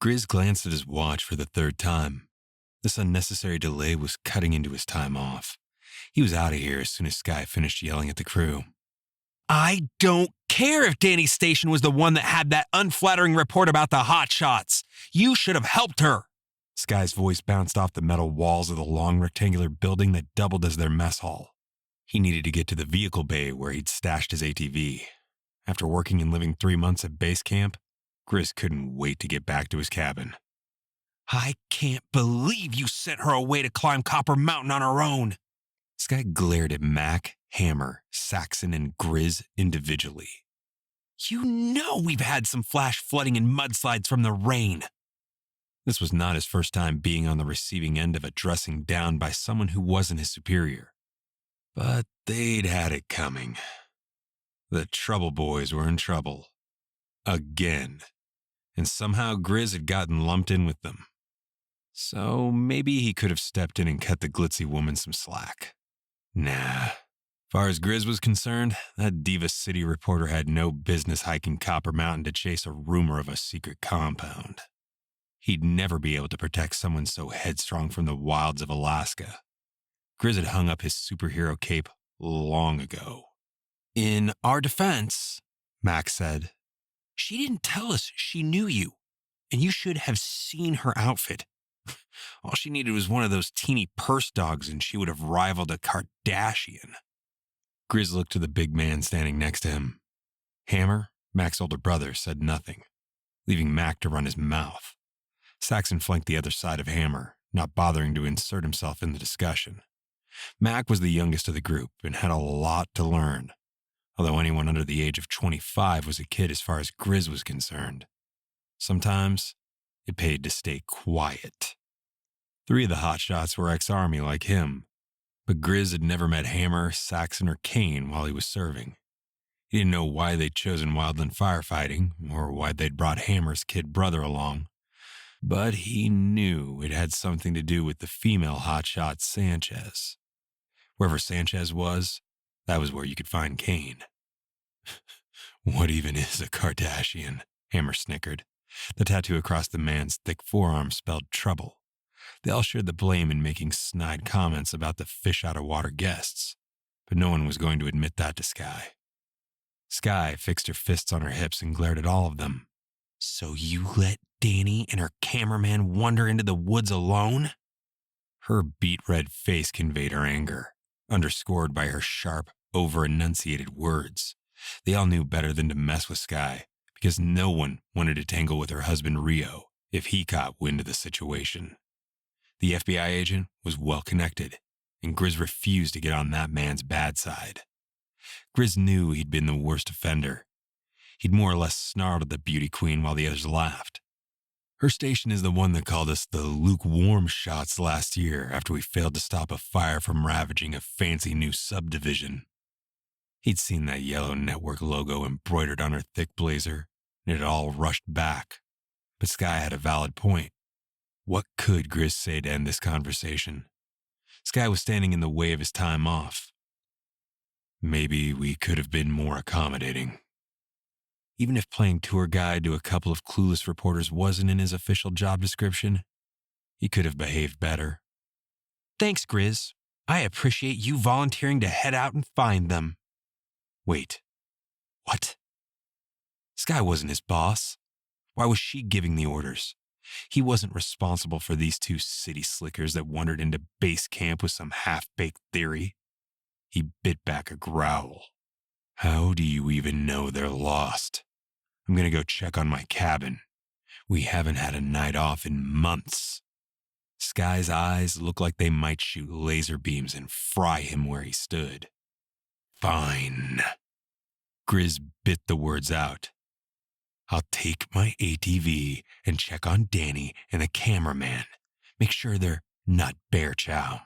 Grizz glanced at his watch for the third time. This unnecessary delay was cutting into his time off. He was out of here as soon as Sky finished yelling at the crew. I don't care if Danny's station was the one that had that unflattering report about the hotshots. You should have helped her. Sky's voice bounced off the metal walls of the long rectangular building that doubled as their mess hall. He needed to get to the vehicle bay where he'd stashed his ATV. After working and living 3 months at base camp, Grizz couldn't wait to get back to his cabin. I can't believe you sent her away to climb Copper Mountain on her own. Sky glared at Mac, Hammer, Saxon, and Grizz individually. You know we've had some flash flooding and mudslides from the rain. This was not his first time being on the receiving end of a dressing down by someone who wasn't his superior. But they'd had it coming. The Trouble Boys were in trouble. Again. And somehow Grizz had gotten lumped in with them. So maybe he could have stepped in and cut the glitzy woman some slack. Nah. Far as Grizz was concerned, that Diva City reporter had no business hiking Copper Mountain to chase a rumor of a secret compound. He'd never be able to protect someone so headstrong from the wilds of Alaska. Grizz had hung up his superhero cape long ago. In our defense, Max said, she didn't tell us she knew you, and you should have seen her outfit. All she needed was one of those teeny purse dogs, and she would have rivaled a Kardashian. Grizz looked to the big man standing next to him. Hammer, Mac's older brother, said nothing, leaving Mac to run his mouth. Saxon flanked the other side of Hammer, not bothering to insert himself in the discussion. Mac was the youngest of the group and had a lot to learn, although anyone under the age of 25 was a kid as far as Grizz was concerned. Sometimes it paid to stay quiet. 3 of the hotshots were ex-Army like him, but Grizz had never met Hammer, Saxon, or Kane while he was serving. He didn't know why they'd chosen wildland firefighting or why they'd brought Hammer's kid brother along, but he knew it had something to do with the female hotshot Sanchez. Wherever Sanchez was, that was where you could find Kane. What even is a Kardashian? Hammer snickered. The tattoo across the man's thick forearm spelled trouble. They all shared the blame in making snide comments about the fish-out-of-water guests, but no one was going to admit that to Sky. Sky fixed her fists on her hips and glared at all of them. So you let Danny and her cameraman wander into the woods alone? Her beet-red face conveyed her anger, underscored by her sharp, over-enunciated words. They all knew better than to mess with Sky, because no one wanted to tangle with her husband Rio if he caught wind of the situation. The FBI agent was well-connected, and Grizz refused to get on that man's bad side. Grizz knew he'd been the worst offender. He'd more or less snarled at the beauty queen while the others laughed. Her station is the one that called us the lukewarm shots last year after we failed to stop a fire from ravaging a fancy new subdivision. He'd seen that yellow network logo embroidered on her thick blazer, and it had all rushed back. But Sky had a valid point. What could Grizz say to end this conversation? Sky was standing in the way of his time off. Maybe we could have been more accommodating. Even if playing tour guide to a couple of clueless reporters wasn't in his official job description, he could have behaved better. Thanks, Grizz. I appreciate you volunteering to head out and find them. Wait. What? Sky wasn't his boss. Why was she giving the orders? He wasn't responsible for these 2 city slickers that wandered into base camp with some half-baked theory. He bit back a growl. How do you even know they're lost? I'm going to go check on my cabin. We haven't had a night off in months. Sky's eyes looked like they might shoot laser beams and fry him where he stood. Fine. Grizz bit the words out. I'll take my ATV and check on Danny and the cameraman. Make sure they're not bear chow.